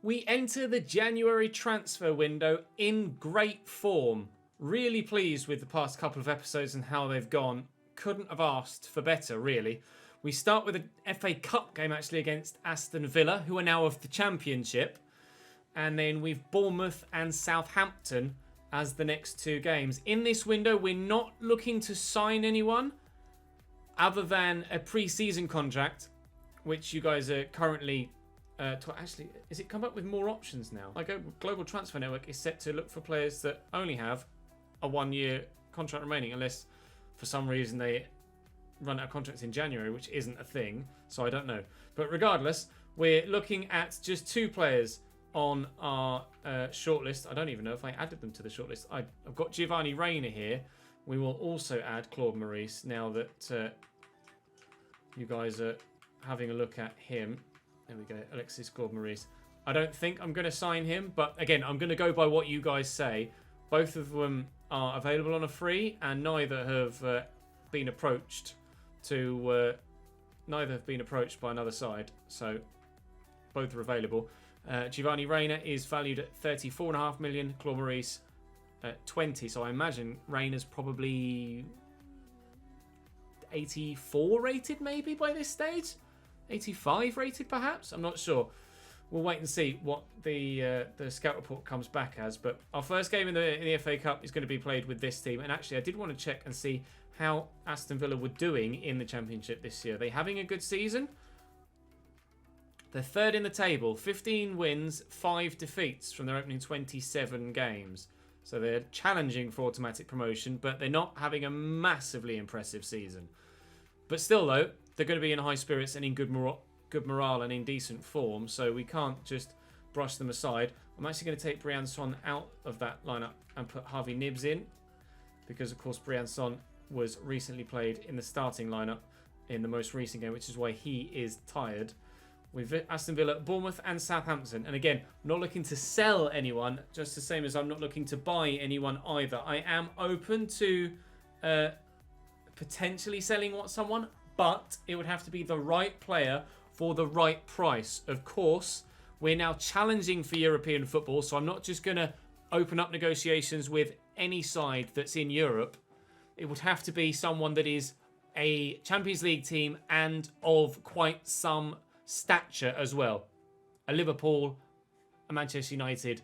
We enter the January transfer window in great form. Really pleased with the past couple of episodes and how they've gone. Couldn't have asked for better, really. We start with an FA Cup game actually against Aston Villa, who are now of the Championship. And then we've Bournemouth and Southampton as the next two games. In this window, we're not looking to sign anyone other than a pre-season contract, which you guys are currently... actually, is it come up with more options now? Like, Global Transfer Network is set to look for players that only have a 1-year contract remaining, unless for some reason they run out of contracts in January, which isn't a thing, so I don't know. But regardless, we're looking at just 2 players on our shortlist. I don't even know if I added them to the shortlist. I've got Giovanni Reina here. We will also add Claude Maurice now that you guys are having a look at him. There we go, Alexis Claude Maurice. I don't think I'm going to sign him, but again, I'm going to go by what you guys say. Both of them are available on a free, and neither have been approached to. Neither have been approached by another side, so both are available. Giovanni Reina is valued at 34.5 million. Claude Maurice at 20. So I imagine Reina's probably 84 rated, maybe by this stage. 85 rated, perhaps. I'm not sure. We'll wait and see what the scout report comes back as. But our first game in the FA Cup is going to be played with this team. And actually, I did want to check and see how Aston Villa were doing in the Championship this year. Are they having a good season? They're third in the table. 15 wins, 5 defeats from their opening 27 games. So they're challenging for automatic promotion, but they're not having a massively impressive season. But still, though, they're going to be in high spirits and in good morale and in decent form, so we can't just brush them aside. I'm actually going to take Brian Son out of that lineup and put Harvey Nibbs in, because, of course, Brian Son was recently played in the starting lineup in the most recent game, which is why he is tired. With Aston Villa, Bournemouth and Southampton. And again, I'm not looking to sell anyone, just the same as I'm not looking to buy anyone either. I am open to potentially selling someone, but it would have to be the right player for the right price. Of course, we're now challenging for European football, so I'm not just going to open up negotiations with any side that's in Europe. It would have to be someone that is a Champions League team and of quite some stature as well. A Liverpool, a Manchester United,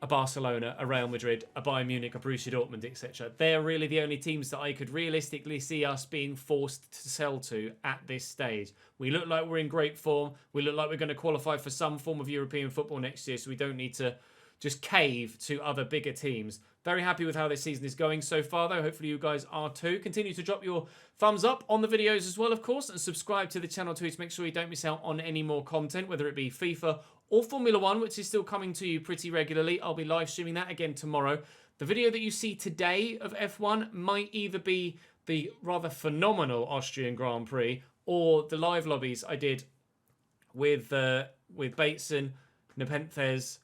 a Barcelona, a Real Madrid, a Bayern Munich, a Borussia Dortmund, etc. They're really the only teams that I could realistically see us being forced to sell to at this stage. We look like we're in great form. We look like we're going to qualify for some form of European football next year, so we don't need to just cave to other bigger teams. Very happy with how this season is going so far, though. Hopefully you guys are too. Continue to drop your thumbs up on the videos as well, of course, and subscribe to the channel too to make sure you don't miss out on any more content, whether it be FIFA or Formula 1, which is still coming to you pretty regularly. I'll be live streaming that again tomorrow. The video that you see today of F1 might either be the rather phenomenal Austrian Grand Prix or the live lobbies I did with Bateson, Nepenthes,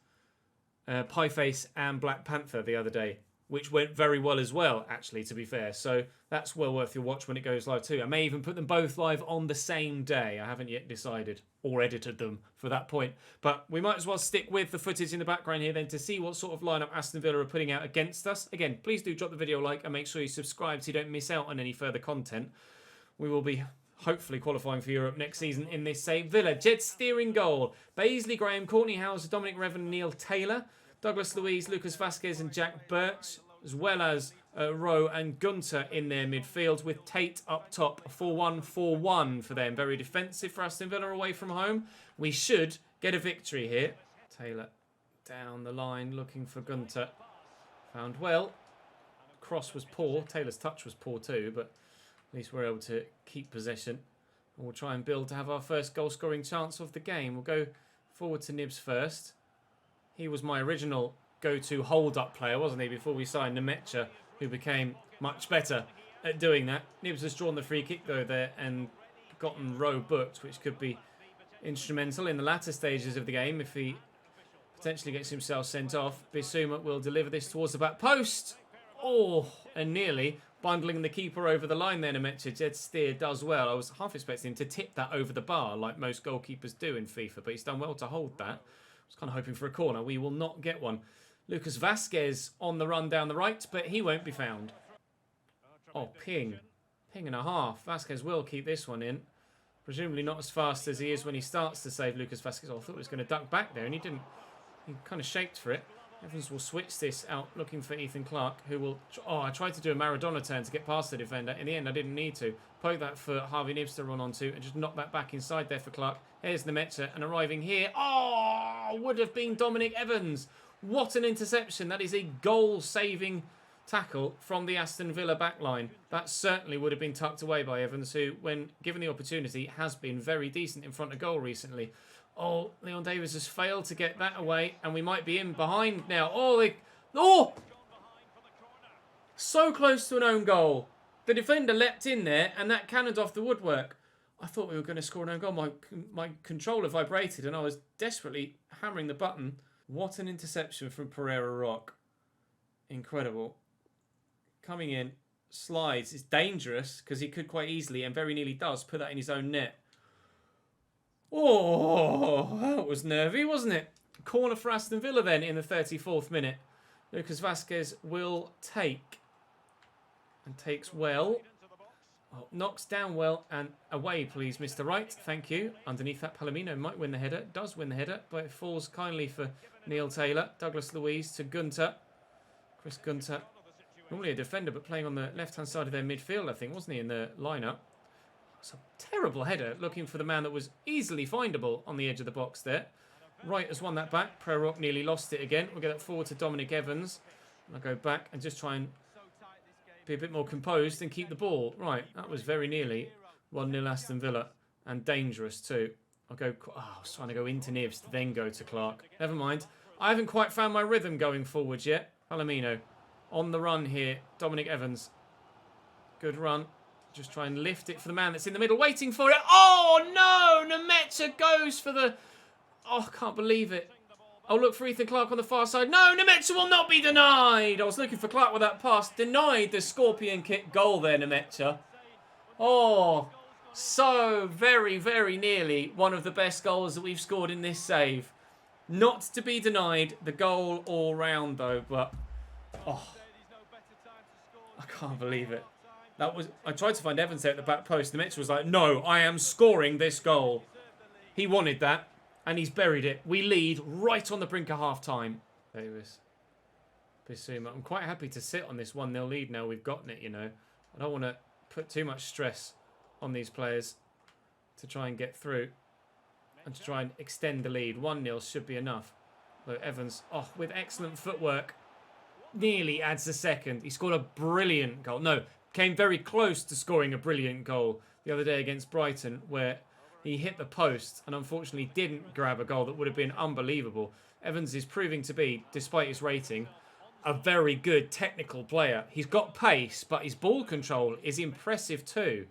Pieface and Black Panther the other day, which went very well as well, actually, to be fair. So that's well worth your watch when it goes live too. I may even put them both live on the same day. I haven't yet decided or edited them for that point. But we might as well stick with the footage in the background here then to see what sort of lineup Aston Villa are putting out against us. Again, please do drop the video a like and make sure you subscribe so you don't miss out on any further content. We will be hopefully qualifying for Europe next season in this same Villa. Jed Steering goal. Baisley Graham, Courtney Howes, Dominic Revan, Neil Taylor, Douglas Luiz, Lucas Vasquez and Jack Birch, as well as Rowe and Gunter in their midfield, with Tate up top. 4-1-4-1 for them. Very defensive for Aston Villa away from home. We should get a victory here. Taylor down the line looking for Gunter. Found well. Cross was poor. Taylor's touch was poor too, but at least we're able to keep possession. We'll try and build to have our first goal-scoring chance of the game. We'll go forward to Nibbs first. He was my original go-to hold-up player, wasn't he, before we signed Nemecha, who became much better at doing that. Nibbs has drawn the free kick, though, there and gotten Rowe booked, which could be instrumental in the latter stages of the game if he potentially gets himself sent off. Bissouma will deliver this towards the back post. Oh, and nearly bundling the keeper over the line there, Nemecha. Jed Steer does well. I was half expecting him to tip that over the bar like most goalkeepers do in FIFA, but he's done well to hold that. was kind of hoping for a corner. We will not get one. Lucas Vasquez on the run down the right, but he won't be found. Oh, ping. Ping and a half. Vasquez will keep this one in. Presumably not as fast as he is when he starts to save Lucas Vasquez. Oh, I thought he was going to duck back there, and he didn't. He kind of shaped for it. Evans will switch this out, looking for Ethan Clark, who will... Oh, I tried to do a Maradona turn to get past the defender. In the end, I didn't need to. Poke that for Harvey Nibs to run onto and just knock that back inside there for Clark. Here's Nemetza, and arriving here... Oh, would have been Dominic Evans. What an interception. That is a goal-saving tackle from the Aston Villa backline. That certainly would have been tucked away by Evans, who, when given the opportunity, has been very decent in front of goal recently. Oh, Leon Davis has failed to get that away, and we might be in behind now. Oh! So close to an own goal. The defender leapt in there, and that cannoned off the woodwork. I thought we were going to score an own goal. My controller vibrated, and I was desperately hammering the button. What an interception from Pereira Rock. Incredible. Coming in, slides. It's dangerous, because he could quite easily, and very nearly does, put that in his own net. Oh, that was nervy, wasn't it? Corner for Aston Villa then in the 34th minute. Lucas Vasquez will take. And takes well. Oh, knocks down well and away, please, Mr. Wright. Thank you. Underneath that, Palomino might win the header. Does win the header, but it falls kindly for Neil Taylor. Douglas Luiz to Gunter. Chris Gunter. Normally a defender, but playing on the left-hand side of their midfield, I think, wasn't he, in the lineup? It's a terrible header, looking for the man that was easily findable on the edge of the box there. Wright has won that back. Prerok nearly lost it again. We'll get that forward to Dominic Evans. And I'll go back and just try and be a bit more composed and keep the ball. Right, that was very nearly 1-0 Aston Villa. And dangerous too. I'll go... Oh, I was trying to go into Nibs to then go to Clark. Never mind. I haven't quite found my rhythm going forwards yet. Palomino on the run here. Dominic Evans. Good run. Just try and lift it for the man that's in the middle, waiting for it. Oh, no! Nemetza goes for the... Oh, I can't believe it. Oh, look for Ethan Clark on the far side. No, Nemetza will not be denied. I was looking for Clark with that pass. Denied the scorpion kick goal there, Nemetza. Oh, so very, very nearly one of the best goals that we've scored in this save. Not to be denied the goal all round, though, but... Oh, I can't believe it. That was... I tried to find Evans there at the back post. The Nemetza was like, no, I am scoring this goal. He wanted that, and he's buried it. We lead right on the brink of half-time. Davis. Bissouma. I'm quite happy to sit on this 1-0 lead now. We've gotten it, you know. I don't want to put too much stress on these players to try and get through and to try and extend the lead. 1-0 should be enough. Look, Evans, oh, with excellent footwork, nearly adds the second. He scored a brilliant goal. No, came very close to scoring a brilliant goal the other day against Brighton, where he hit the post and unfortunately didn't grab a goal that would have been unbelievable. Evans is proving to be, despite his rating, a very good technical player. He's got pace, but his ball control is impressive too.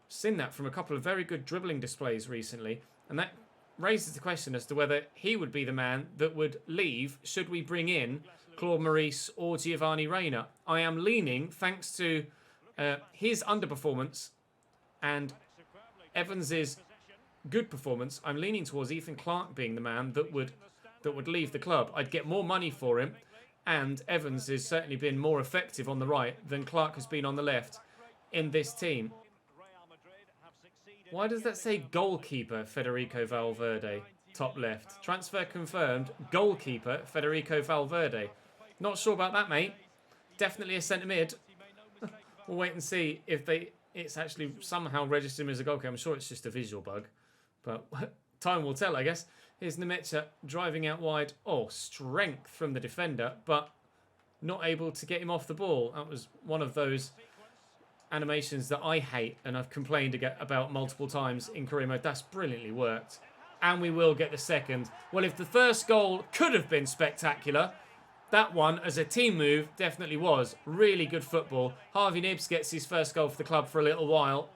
Seen that from a couple of very good dribbling displays recently, and that raises the question as to whether he would be the man that would leave should we bring in Claude Maurice or Giovanni Reina. I am leaning, thanks to his underperformance and Evans's good performance, I'm leaning towards Ethan Clark being the man that would leave the club. I'd get more money for him, and Evans has certainly been more effective on the right than Clark has been on the left in this team. Why does that say goalkeeper Federico Valverde, top left? Transfer confirmed, goalkeeper Federico Valverde. Not sure about that, mate. Definitely a centre mid. We'll wait and see if it's actually somehow registered him as a goalkeeper. I'm sure it's just a visual bug, but time will tell, I guess. Here's Nemetza driving out wide. Oh, strength from the defender, but not able to get him off the ball. That was one of those animations that I hate and I've complained about multiple times in career mode. That's brilliantly worked. And we will get the second. Well, if the first goal could have been spectacular, that one, as a team move, definitely was. Really good football. Harvey Nibs gets his first goal for the club for a little while.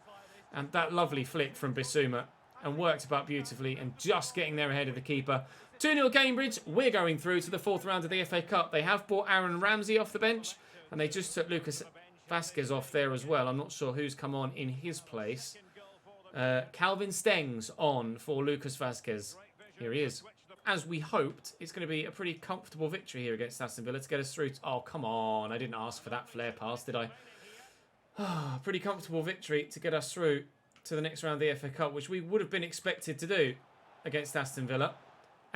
And that lovely flick from Bissouma. And worked about beautifully and just getting there ahead of the keeper. 2-0 Cambridge. We're going through to the fourth round of the FA Cup. They have brought Aaron Ramsey off the bench. And they just took Lucas Vasquez off there as well. I'm not sure who's come on in his place. Calvin Stengs on for Lucas Vasquez. Here he is. as we hoped, it's going to be a pretty comfortable victory here against Aston Villa to get us through. Oh, come on. I didn't ask for that flare pass, did I? Pretty comfortable victory to get us through to the next round of the FA Cup, which we would have been expected to do against Aston Villa,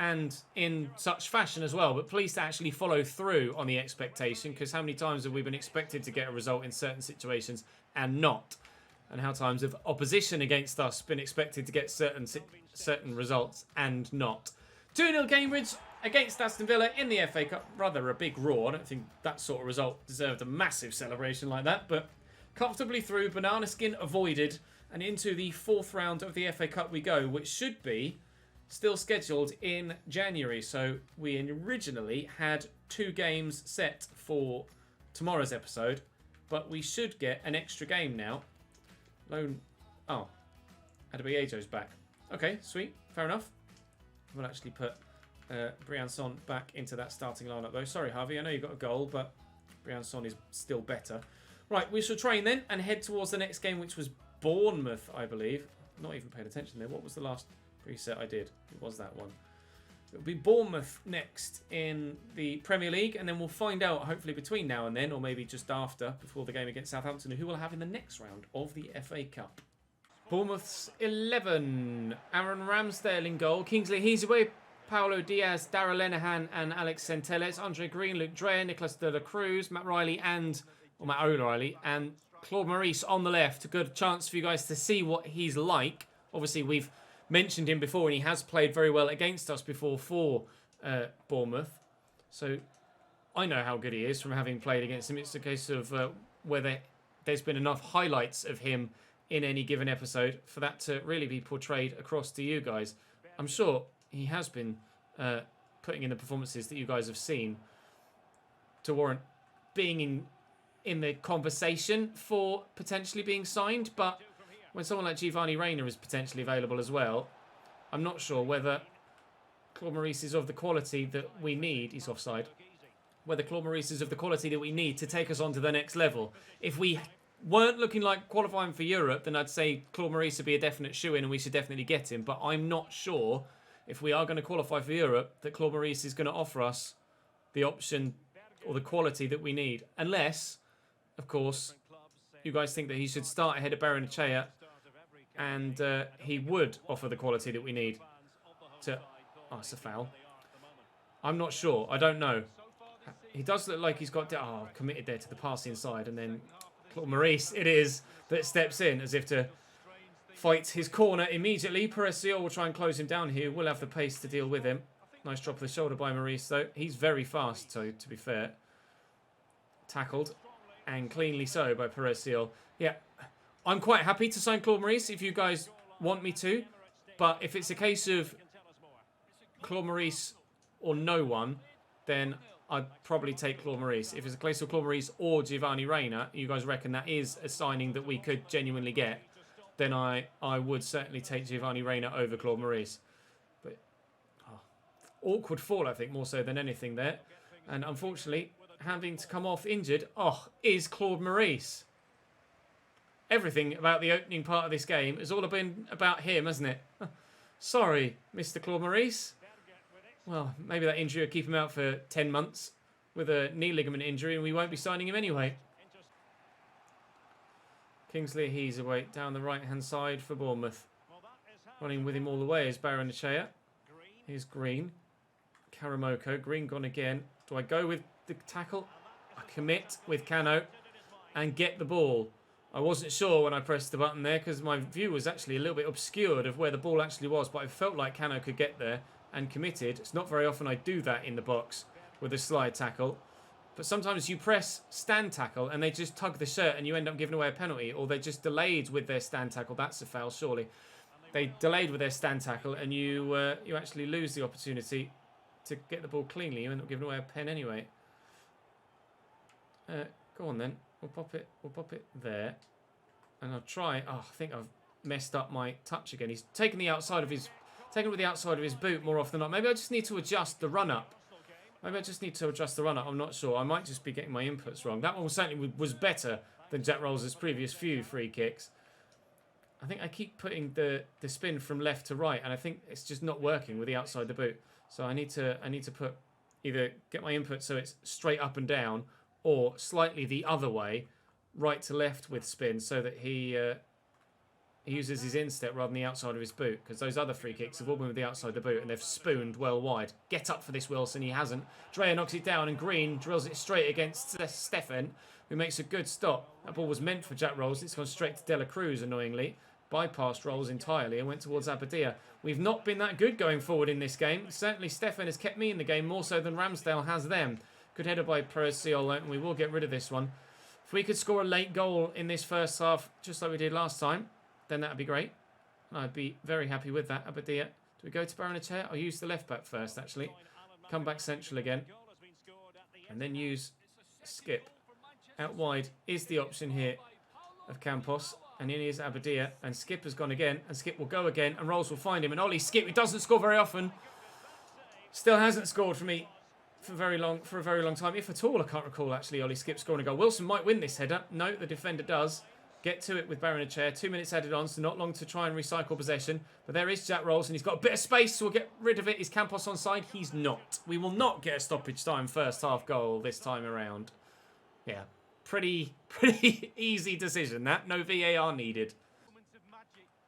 and in such fashion as well. But pleased to actually follow through on the expectation, because how many times have we been expected to get a result in certain situations and not? And how times have opposition against us been expected to get certain results and not? 2-0 Cambridge against Aston Villa in the FA Cup. Rather a big roar. I don't think that sort of result deserved a massive celebration like that, but comfortably through, banana skin avoided, and into the 4th round of the FA Cup we go, which should be still scheduled in January. So we originally had 2 games set for tomorrow's episode, but we should get an extra game now. Oh, Adebayo's back. Okay, sweet, fair enough. We'll actually put Briançon back into that starting lineup though. Sorry, Harvey, I know you got a goal, but Briançon is still better. Right, we shall train then and head towards the next game, which was Bournemouth, I believe. Not even paid attention there. What was the last preset I did? It was that one. It'll be Bournemouth next in the Premier League, and then we'll find out, hopefully between now and then, or maybe just after, before the game against Southampton, who we'll have in the next round of the FA Cup. Bournemouth's 11. Aaron Ramsdale in goal. Kingsley Heasaway, Paulo Diaz, Darragh Lenihan and Alex Centelles. Andre Green, Luke Dreyer, Nicholas de la Cruz, Matt O'Reilly and Claude Maurice on the left. A good chance for you guys to see what he's like. Obviously, we've mentioned him before, and he has played very well against us before for Bournemouth. So I know how good he is from having played against him. It's a case of whether there's been enough highlights of him in any given episode for that to really be portrayed across to you guys. I'm sure he has been putting in the performances that you guys have seen to warrant being in the conversation for potentially being signed, but when someone like Giovanni Reina is potentially available as well, I'm not sure whether Claude Maurice is of the quality that we need. He's offside. Whether Claude Maurice is of the quality that we need to take us on to the next level. If we weren't looking like qualifying for Europe, then I'd say Claude Maurice would be a definite shoe-in and we should definitely get him. But I'm not sure if we are going to qualify for Europe that Claude Maurice is going to offer us the option or the quality that we need. Unless, of course, you guys think that he should start ahead of Barrenechea and he would offer the quality that we need to... Oh, it's a foul. I'm not sure. I don't know. He does look like he's got... Oh, committed there to the pass inside, and then Claude Maurice it is that steps in as if to fight his corner immediately. Perez-Seal will try and close him down here. We'll have the pace to deal with him. Nice drop of the shoulder by Maurice, though. He's very fast, so to be fair. Tackled, and cleanly so by Perez-Seal. Yeah, I'm quite happy to sign Claude Maurice if you guys want me to. But if it's a case of Claude Maurice or no one, then I'd probably take Claude Maurice. If it's a case of Claude Maurice or Giovanni Reina, you guys reckon that is a signing that we could genuinely get, then I would certainly take Giovanni Reina over Claude Maurice. But awkward fall, I think, more so than anything there. And unfortunately, having to come off injured, is Claude Maurice. Everything about the opening part of this game has all been about him, hasn't it? Sorry, Mr. Claude Maurice. Well, maybe that injury will keep him out for 10 months with a knee ligament injury, and we won't be signing him anyway. Kingsley Heasaway down the right-hand side for Bournemouth. Running with him all the way is Barrenechea. Here's Green. Karamoko. Green gone again. Do I go with the tackle? I commit with Cano and get the ball. I wasn't sure when I pressed the button there because my view was actually a little bit obscured of where the ball actually was, but I felt like Cano could get there and committed. It's not very often I do that in the box with a slide tackle, but sometimes you press stand tackle and they just tug the shirt and you end up giving away a penalty, or they're just delayed with their stand tackle. That's a foul, surely. They delayed with their stand tackle and you actually lose the opportunity to get the ball cleanly. You end up giving away a pen anyway. Go on then. We'll pop it there. And I'll try. Oh, I think I've messed up my touch again. He's taken the outside of his with the outside of his boot more often than not. Maybe I just need to adjust the run-up. I'm not sure. I might just be getting my inputs wrong. That one certainly was better than Jack Rolls' previous few free kicks. I think I keep putting the spin from left to right, and I think it's just not working with the outside the boot. So I need to put either get my input so it's straight up and down or slightly the other way, right to left with spin, so that he uses his instep rather than the outside of his boot, because those other free kicks have all been with the outside of the boot and they've spooned well wide. Get up for this, Wilson. He hasn't. Dreyer knocks it down and Green drills it straight against Stefan, who makes a good stop. That ball was meant for Jack Rolls. It's gone straight to Dela Cruz, annoyingly. Bypassed Rolls entirely and went towards Abadia. We've not been that good going forward in this game. Certainly Stefan has kept me in the game more so than Ramsdale has them. Good header by Perez Ciola, and we will get rid of this one. If we could score a late goal in this first half, just like we did last time, then that would be great. I'd be very happy with that. Abadia. Do we go to Barrenechea? I'll use the left back first, actually. Come back central again. And then use Skip. Out wide is the option here of Campos. And in is Abadia. And Skip has gone again. And Skip will go again. And Rolls will find him. And Ollie Skip, who doesn't score very often, still hasn't scored for me for a very long time. If at all, I can't recall, actually, Ollie Skip scoring a goal. Wilson might win this header. No, the defender does. Get to it with Barrenechea. 2 minutes added on, so not long to try and recycle possession. But there is Jack Rolls, and he's got a bit of space, so we'll get rid of it. Is Campos onside? He's not. We will not get a stoppage time first half goal this time around. Yeah, pretty easy decision, that. No VAR needed.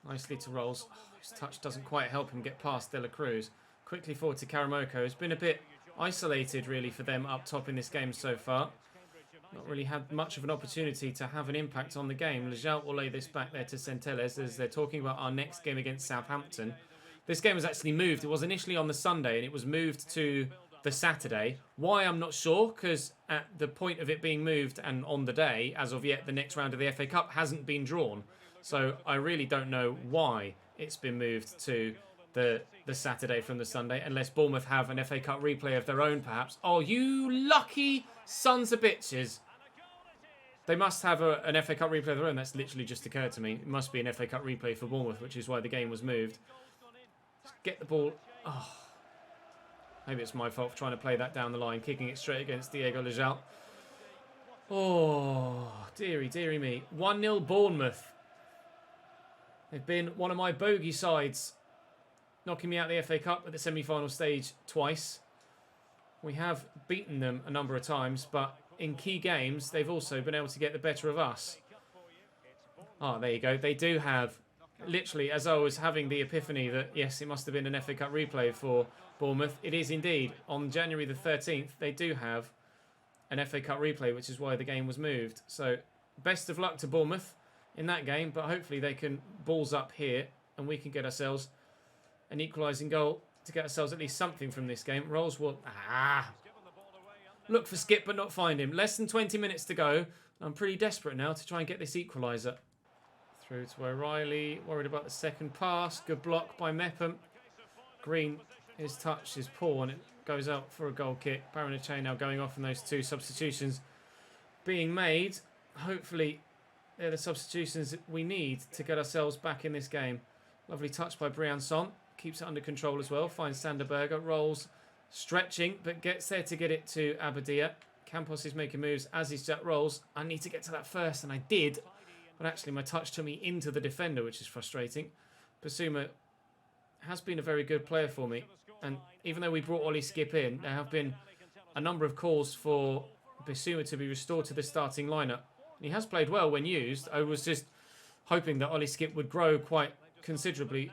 Nicely to Rolls. His touch doesn't quite help him get past Dela Cruz. Quickly forward to Karamoko. It's been a bit isolated, really, for them up top in this game so far. Not really had much of an opportunity to have an impact on the game. Lejault will lay this back there to Centelles as they're talking about our next game against Southampton. This game was actually moved. It was initially on the Sunday and it was moved to the Saturday. Why, I'm not sure, because at the point of it being moved and on the day, as of yet, the next round of the FA Cup hasn't been drawn. So I really don't know why it's been moved to the Saturday from the Sunday, unless Bournemouth have an FA Cup replay of their own, perhaps. Oh, you lucky sons of bitches. They must have an FA Cup replay of their own. That's literally just occurred to me. It must be an FA Cup replay for Bournemouth, which is why the game was moved. Just get the ball. Oh, maybe it's my fault for trying to play that down the line, kicking it straight against Diego Lejault. Oh, dearie me. 1-0 Bournemouth. They've been one of my bogey sides, knocking me out of the FA Cup at the semi-final stage twice. We have beaten them a number of times, but in key games, they've also been able to get the better of us. Ah, there you go. They do have, literally, as I was having the epiphany that, yes, it must have been an FA Cup replay for Bournemouth. It is indeed. On January the 13th, they do have an FA Cup replay, which is why the game was moved. So, best of luck to Bournemouth in that game, but hopefully they can balls up here and we can get ourselves an equalising goal to get ourselves at least something from this game. Rolls will look for Skip but not find him. Less than 20 minutes to go. I'm pretty desperate now to try and get this equaliser. Through to O'Reilly. Worried about the second pass. Good block by Mepham. Green, his touch is poor and it goes out for a goal kick. Barrenechea now going off and those two substitutions being made. Hopefully they're the substitutions that we need to get ourselves back in this game. Lovely touch by Briançon. Keeps it under control as well. Finds Sanderberger. Rolls stretching, but gets there to get it to Abadia. Campos is making moves as is Jack Rolls. I need to get to that first, and I did. But actually, my touch took me into the defender, which is frustrating. Basuma has been a very good player for me. And even though we brought Ollie Skip in, there have been a number of calls for Basuma to be restored to the starting lineup. He has played well when used. I was just hoping that Ollie Skip would grow quite considerably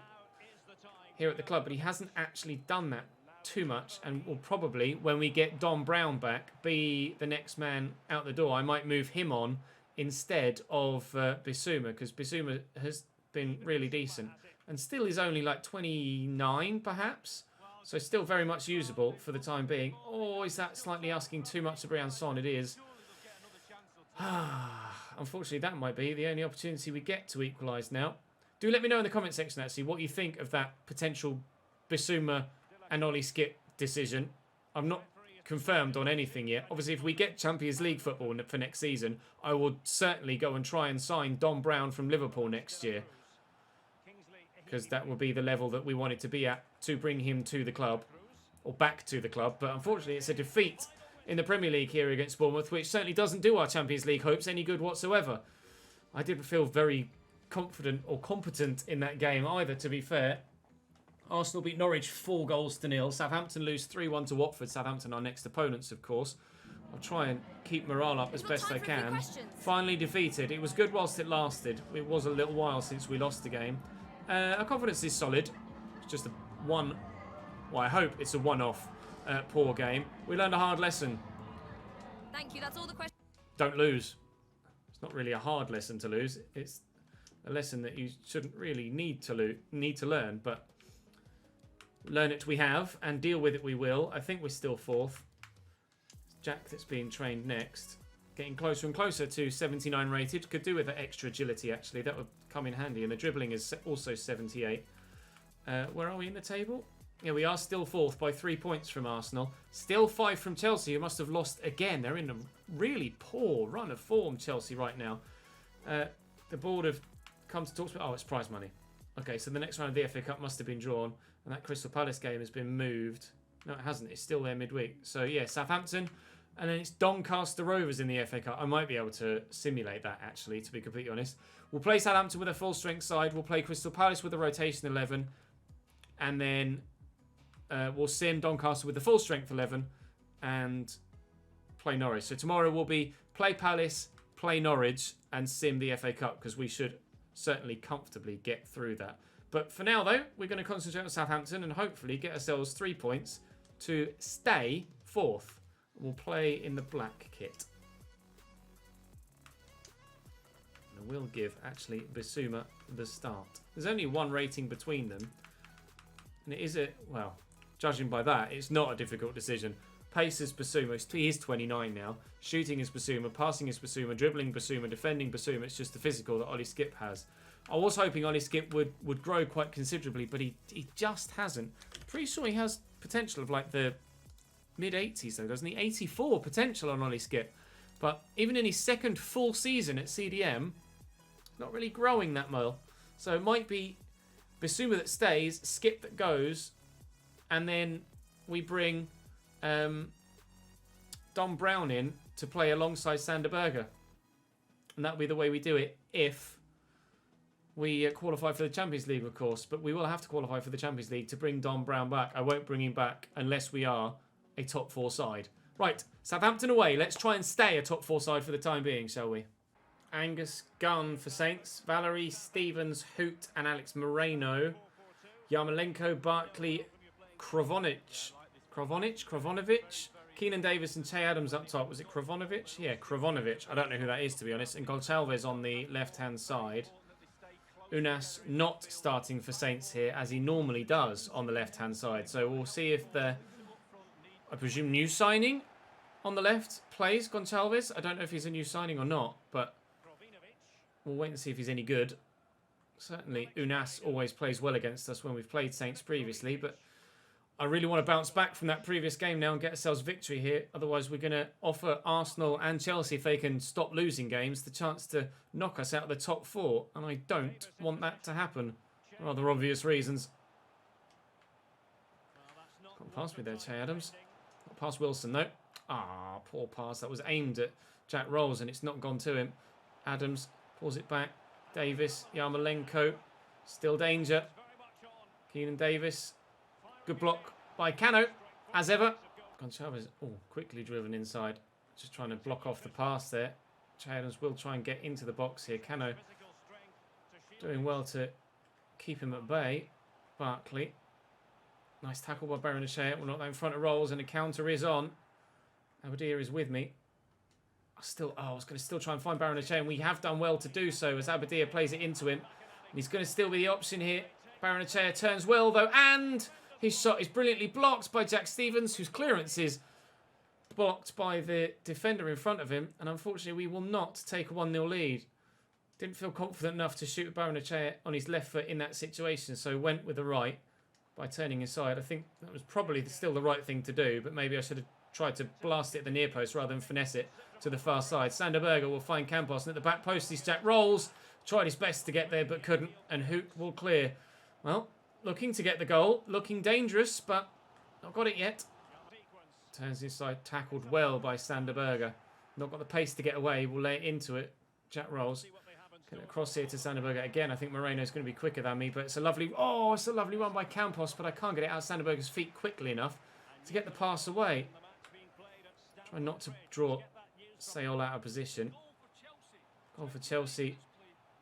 here at the club, but he hasn't actually done that too much and will probably, when we get Don Brown back, be the next man out the door. I might move him on instead of Basuma, because Basuma has been really decent and still is only like 29 perhaps, so still very much usable for the time being. Oh, is that slightly asking too much of Briançon? It is. Unfortunately, that might be the only opportunity we get to equalise now. Do let me know in the comment section, actually, what you think of that potential Basuma and Ollie Skip decision. I'm not confirmed on anything yet. Obviously, if we get Champions League football for next season, I will certainly go and try and sign Don Brown from Liverpool next year, because that will be the level that we want it to be at to bring him to the club, or back to the club. But unfortunately, it's a defeat in the Premier League here against Bournemouth, which certainly doesn't do our Champions League hopes any good whatsoever. I didn't feel very confident or competent in that game either, to be fair. Arsenal beat Norwich 4-0. Southampton lose 3-1 to Watford. Southampton, our next opponents, of course. I'll try and keep morale up as best I can. Finally defeated. It was good whilst it lasted. It was a little while since we lost the game. Our confidence is solid. It's just a one... Well, I hope it's a one-off poor game. We learned a hard lesson. Thank you. That's all the questions. Don't lose. It's not really a hard lesson to lose. It's a lesson that you shouldn't really need to learn, but learn it we have, and deal with it we will. I think we're still fourth. It's Jack that's being trained next. Getting closer and closer to 79 rated. Could do with that extra agility, actually. That would come in handy. And the dribbling is also 78. Where are we in the table? Yeah, we are still fourth by 3 points from Arsenal. Still 5 from Chelsea, who must have lost again. They're in a really poor run of form, Chelsea, right now. The board have come to talk to me. Oh, it's prize money. Okay, so the next round of the FA Cup must have been drawn. And that Crystal Palace game has been moved. No, it hasn't. It's still there midweek. So, yeah, Southampton. And then it's Doncaster Rovers in the FA Cup. I might be able to simulate that, actually, to be completely honest. We'll play Southampton with a full-strength side. We'll play Crystal Palace with a rotation 11. And then we'll sim Doncaster with the full-strength 11. And play Norwich. So tomorrow will be play Palace, play Norwich, and sim the FA Cup. Because we should certainly comfortably get through that. But for now, though, we're going to concentrate on Southampton and hopefully get ourselves 3 points to stay fourth. We'll play in the black kit. And we'll give, actually, Bissouma the start. There's only one rating between them. And it is well, judging by that, it's not a difficult decision. Pace is Bissouma. He is 29 now. Shooting is Bissouma. Passing is Bissouma. Dribbling Bissouma. Defending Bissouma. It's just the physical that Ollie Skip has. I was hoping Ollie Skip would grow quite considerably, but he just hasn't. Pretty sure he has potential of like the mid-80s though, doesn't he? 84 potential on Ollie Skip. But even in his second full season at CDM, not really growing that well. So it might be Bissouma that stays, Skip that goes, and then we bring Don Brown in to play alongside Sander Berge. And that'll be the way we do it if we qualify for the Champions League, of course. But we will have to qualify for the Champions League to bring Don Brown back. I won't bring him back unless we are a top 4 side. Right, Southampton away. Let's try and stay a top 4 side for the time being, shall we? Angus Gunn for Saints. Valerie, Stevens, Hoot and Alex Moreno. Yarmolenko, Barkley, Krovonic. Keenan Davis and Che Adams up top. Was it Krovanovic? Yeah, Krovanovic. I don't know who that is, to be honest. And Gonçalves on the left-hand side. Unas not starting for Saints here, as he normally does on the left-hand side. So we'll see if the, I presume, new signing on the left plays Gonçalves. I don't know if he's a new signing or not, but we'll wait and see if he's any good. Certainly, Unas always plays well against us when we've played Saints previously, but I really want to bounce back from that previous game now and get ourselves victory here. Otherwise, we're going to offer Arsenal and Chelsea, if they can stop losing games, the chance to knock us out of the top 4. And I don't want that to happen. For rather obvious reasons. Can't pass me there, Che Adams. Not past Wilson, though. Ah, poor pass. That was aimed at Jack Rolls and it's not gone to him. Adams pulls it back. Davis, Yarmolenko. Still danger. Keenan Davis. Good block by Cano, as ever. Gonçalves, quickly driven inside. Just trying to block off the pass there. Che Adams will try and get into the box here. Cano doing well to keep him at bay. Barkley. Nice tackle by Baranachea. We're not that in front of Rolls, and a counter is on. Abadir is with me. I was going to still try and find Baranachea, and we have done well to do so as Abadir plays it into him. And he's going to still be the option here. Baranachea turns well, though, and his shot is brilliantly blocked by Jack Stevens, whose clearance is blocked by the defender in front of him. And unfortunately, we will not take a 1-0 lead. Didn't feel confident enough to shoot Baranachea on his left foot in that situation, so went with the right by turning inside. I think that was probably still the right thing to do, but maybe I should have tried to blast it at the near post rather than finesse it to the far side. Sander Berge will find Campos, and at the back post is Jack Rolls. Tried his best to get there, but couldn't, and Hoot will clear. Well, looking to get the goal. Looking dangerous, but not got it yet. Turns inside, tackled well by Sander Berge. Not got the pace to get away. We'll lay it into it. Jack Rolls Get it across here to Sanderberger again. I think Moreno's going to be quicker than me, but it's a lovely run by Campos, but I can't get it out of Sanderberger's feet quickly enough to get the pass away. Try not to draw Sayol out of position. Goal for Chelsea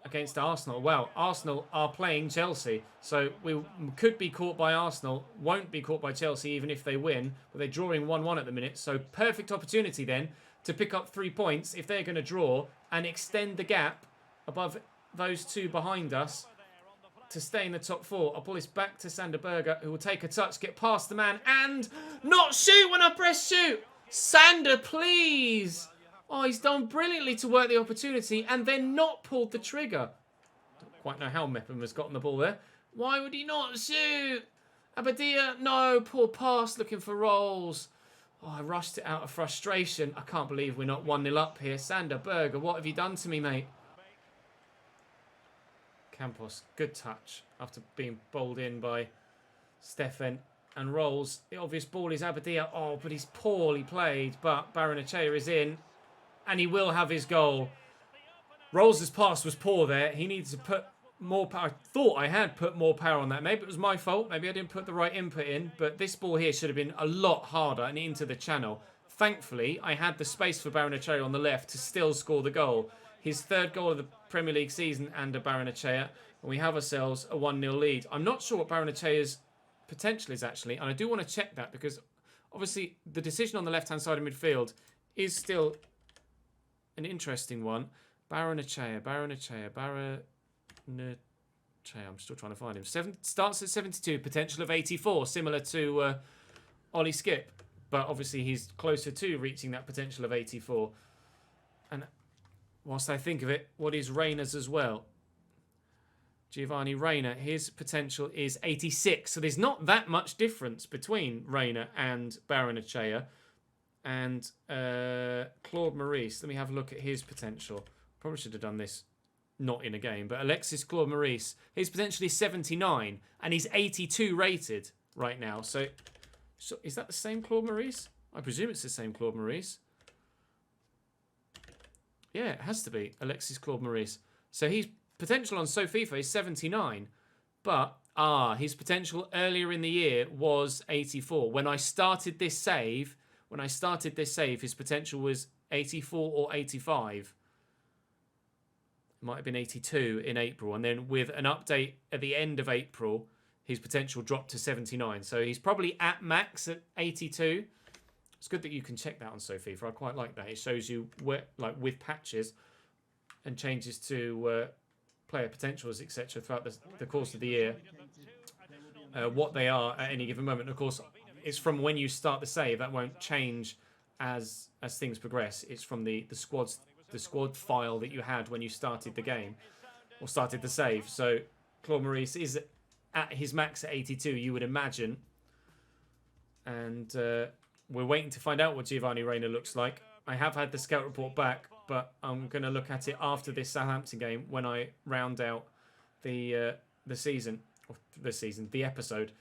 against Arsenal. Well, Arsenal are playing Chelsea, so we could be caught by Arsenal, won't be caught by Chelsea even if they win, but they're drawing 1-1 at the minute, so perfect opportunity then to pick up 3 points if they're going to draw and extend the gap above those two behind us to stay in the top 4. I'll pull this back to Sanderberger, who will take a touch, get past the man, and not shoot when I press shoot! Sander, please! Oh, he's done brilliantly to work the opportunity and then not pulled the trigger. Don't quite know how Mepham has gotten the ball there. Why would he not shoot? Abadia, no, poor pass looking for Rolls. Oh, I rushed it out of frustration. I can't believe we're not 1-0 up here. Sanderberger, what have you done to me, mate? Campos, good touch after being bowled in by Stefan and Rolls. The obvious ball is Abadia. Oh, but he's poorly played, but Barrenechea is in. And he will have his goal. Rolls' pass was poor there. He needs to put more power. I thought I had put more power on that. Maybe it was my fault. Maybe I didn't put the right input in. But this ball here should have been a lot harder and into the channel. Thankfully, I had the space for Barrenechea on the left to still score the goal. His 3rd goal of the Premier League season and a Barrenechea. And we have ourselves a 1-0 lead. I'm not sure what Barrenechea's potential is actually. And I do want to check that because obviously the decision on the left-hand side of midfield is still an interesting one. Barrenechea. I'm still trying to find him. Starts at 72, potential of 84, similar to Ollie Skip. But obviously he's closer to reaching that potential of 84. And whilst I think of it, what is Reyna's as well? Giovanni Reyna, his potential is 86. So there's not that much difference between Reyna and Barrenechea. And Claude Maurice, let me have a look at his potential. Probably should have done this not in a game, but Alexis Claude Maurice, his potential is 79 and he's 82 rated right now. So is that the same Claude Maurice? I presume it's the same Claude Maurice. Yeah, it has to be Alexis Claude Maurice. So his potential on SoFIFA is 79, but his potential earlier in the year was 84. When I started this save, his potential was 84 or 85. It might have been 82 in April. And then with an update at the end of April, his potential dropped to 79. So he's probably at max at 82. It's good that you can check that on SoFIFA. I quite like that. It shows you where, like with patches and changes to player potentials, etc. throughout the course of the year. What they are at any given moment. Of course, it's from when you start the save. That won't change as things progress. It's from the squad file that you had when you started the game or started the save. So Claude Maurice is at his max at 82, you would imagine. And we're waiting to find out what Giovanni Reyna looks like. I have had the scout report back, but I'm going to look at it after this Southampton game when I round out the episode.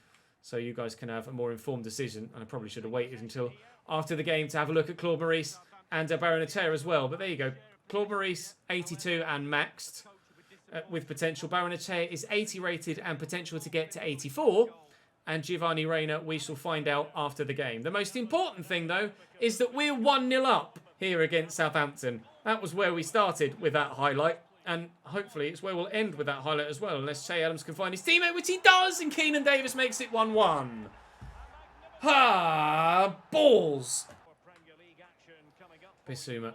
So you guys can have a more informed decision. And I probably should have waited until after the game to have a look at Claude Maurice and Barrenechea as well. But there you go. Claude Maurice, 82 and maxed with potential. Barrenechea is 80 rated and potential to get to 84. And Giovanni Reyna, we shall find out after the game. The most important thing, though, is that we're 1-0 up here against Southampton. That was where we started with that highlight. And hopefully it's where we'll end with that highlight as well, unless Che Adams can find his teammate, which he does, and Keenan Davis makes it 1-1. Balls! Bissouma.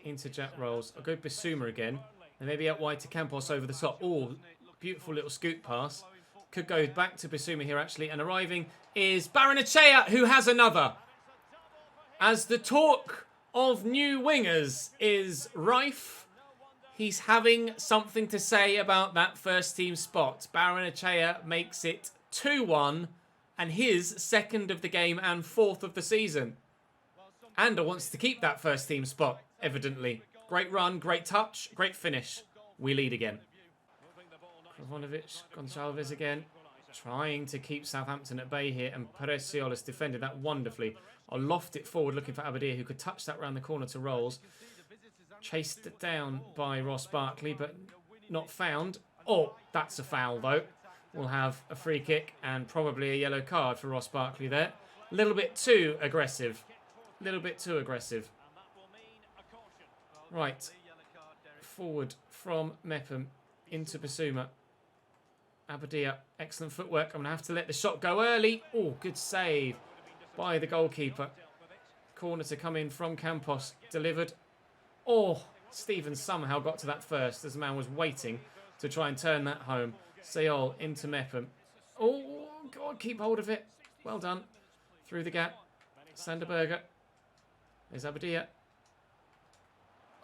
Into Jack Rolls. I'll go Bissouma again. And maybe out wide to Campos over the top. Oh, beautiful little scoot pass. Could go back to Bissouma here, actually. And arriving is Barrenechea, who has another. As the talk of new wingers is rife, he's having something to say about that first team spot. Barrenechea makes it 2-1 and his second of the game and fourth of the season. Ander wants to keep that first team spot, evidently. Great run, great touch, great finish. We lead again. Krovanovic, Gonçalves again. Trying to keep Southampton at bay here, and Perez-Ciolis defended that wonderfully. I'll loft it forward looking for Abadir, who could touch that round the corner to Rolls. Chased down by Ross Barkley, but not found. Oh, that's a foul, though. We'll have a free kick and probably a yellow card for Ross Barkley there. A little bit too aggressive. A little bit too aggressive. Right. Forward from Mepham into Basuma. Abadia, excellent footwork. I'm going to have to let the shot go early. Oh, good save by the goalkeeper. Corner to come in from Campos. Delivered. Oh, Stevens somehow got to that first as the man was waiting to try and turn that home. Sayol into Mepham. Oh, God, keep hold of it. Well done. Through the gap. Sanderberger. There's Abadia.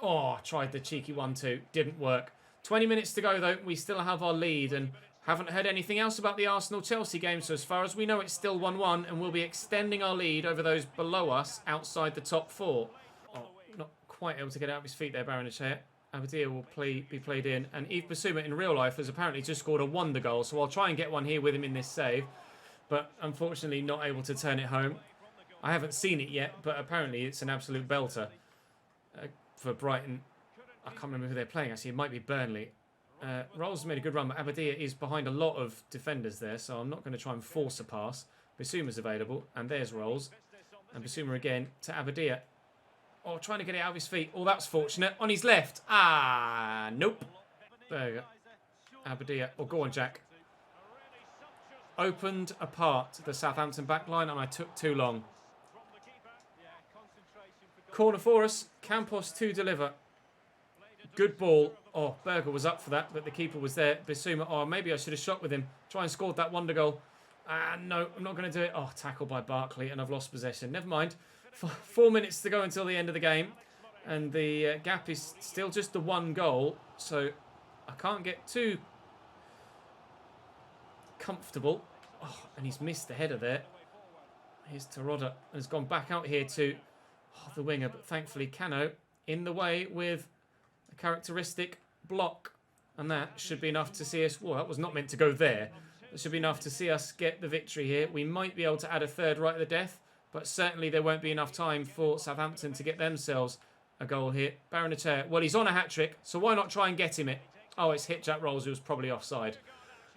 Oh, tried the cheeky 1-2. Didn't work. 20 minutes to go, though. We still have our lead and haven't heard anything else about the Arsenal-Chelsea game. So as far as we know, it's still 1-1 and we'll be extending our lead over those below us outside the top 4. Oh, not quite able to get out of his feet there, Baranachea. Abadia will be played in. And Yves Basuma in real life has apparently just scored a wonder goal. So I'll try and get one here with him in this save. But unfortunately not able to turn it home. I haven't seen it yet, but apparently it's an absolute belter for Brighton. I can't remember who they're playing, actually. It might be Burnley. Rolls made a good run, but Abadia is behind a lot of defenders there, so I'm not going to try and force a pass. Basuma's available, and there's Rolls. And Basuma again to Abadia. Oh, trying to get it out of his feet. Oh, that's fortunate. On his left. Ah, nope. There you go. Abadia. Oh, go on, Jack. Opened apart the Southampton backline, and I took too long. Corner for us. Campos to deliver. Good ball. Oh, Berger was up for that, but the keeper was there. Basuma. Oh, maybe I should have shot with him. Try and scored that wonder goal. Ah, no, I'm not going to do it. Oh, tackle by Barkley, and I've lost possession. Never mind. 4 minutes to go until the end of the game. And the gap is still just the 1 goal. So I can't get too comfortable. Oh, and he's missed the header there. Here's Terodde. And has gone back out here to the winger. But thankfully, Cano in the way with a characteristic block. And that should be enough to see us... Well, that was not meant to go there. That should be enough to see us get the victory here. We might be able to add a third right at the death. But certainly there won't be enough time for Southampton to get themselves a goal here. Baranachea, well, he's on a hat-trick, so why not try and get him it? Oh, it's hit Jack Rolls, who was probably offside.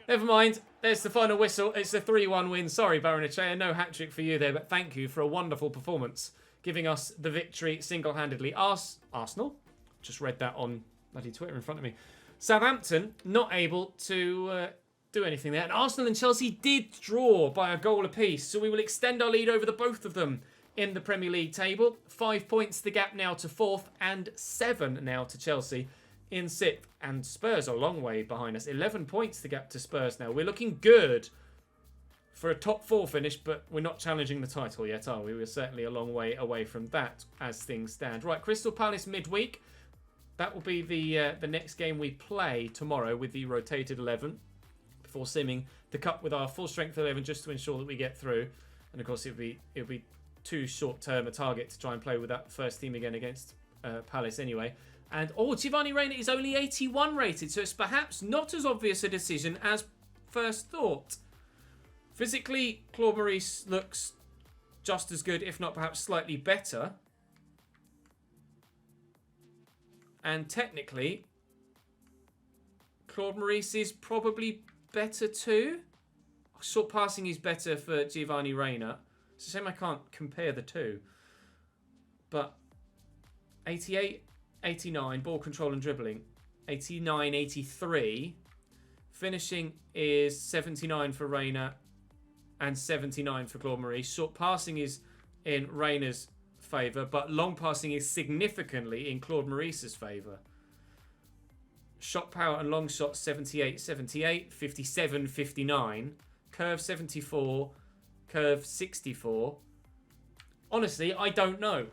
Never mind. There's the final whistle. It's a 3-1 win. Sorry, Baranachea, no hat-trick for you there, but thank you for a wonderful performance, giving us the victory single-handedly. Arsenal? Just read that on bloody Twitter in front of me. Southampton, not able to... do anything there. And Arsenal and Chelsea did draw by a goal apiece, so we will extend our lead over the both of them in the Premier League table. 5 points the gap now to 4th and 7 now to Chelsea in 6th. And Spurs are a long way behind us. 11 points the gap to Spurs now. We're looking good for a top 4 finish, but we're not challenging the title yet, are we? We're certainly a long way away from that as things stand. Right, Crystal Palace midweek. That will be the next game we play tomorrow with the rotated 11. Before simming the cup with our full strength 11 just to ensure that we get through. And of course it'll be too short term a target to try and play with that first team again against Palace anyway. And Giovanni Reina is only 81 rated, so it's perhaps not as obvious a decision as first thought. Physically, Claude Maurice looks just as good, if not perhaps slightly better. And technically, Claude Maurice is probably better too. Short passing is better for Giovanni Reina. It's a shame I can't compare the two. But 88, 89, ball control and dribbling. 89, 83. Finishing is 79 for Reina and 79 for Claude Maurice. Short passing is in Reina's favour, but long passing is significantly in Claude Maurice's favour. Shot power and long shot 78, 78, 57, 59. Curve 74, curve 64. Honestly, I don't know.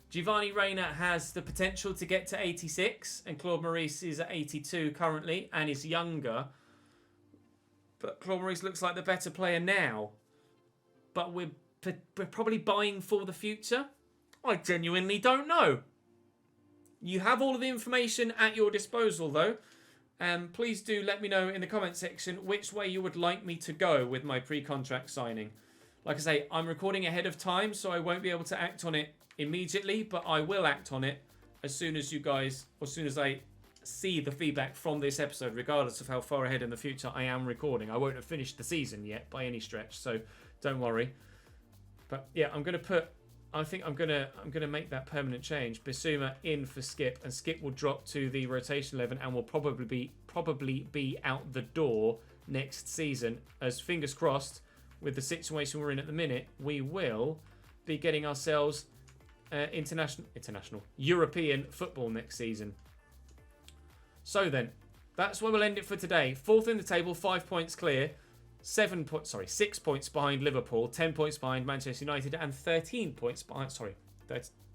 Giovanni Reina has the potential to get to 86, and Claude Maurice is at 82 currently and is younger. But Claude Maurice looks like the better player now. But we're probably buying for the future. I genuinely don't know. You have all of the information at your disposal, though. Please do let me know in the comment section which way you would like me to go with my pre-contract signing. Like I say, I'm recording ahead of time, so I won't be able to act on it immediately, but I will act on it as soon as I see the feedback from this episode, regardless of how far ahead in the future I am recording. I won't have finished the season yet by any stretch, so don't worry. But yeah, I think I'm gonna make that permanent change. Bissouma in for Skip, and Skip will drop to the rotation 11 and will probably be out the door next season. As fingers crossed, with the situation we're in at the minute, we will be getting ourselves international European football next season. So then, that's where we'll end it for today. 4th in the table, 5 points clear. 6 points behind Liverpool, 10 points behind Manchester United, and 13 points behind,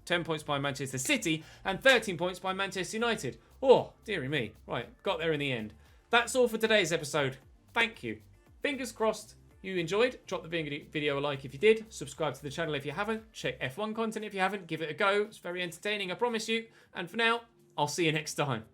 10 points behind Manchester City, and 13 points behind Manchester United. Oh, dearie me. Right, got there in the end. That's all for today's episode. Thank you. Fingers crossed you enjoyed. Drop the video a like if you did. Subscribe to the channel if you haven't. Check F1 content if you haven't. Give it a go. It's very entertaining, I promise you. And for now, I'll see you next time.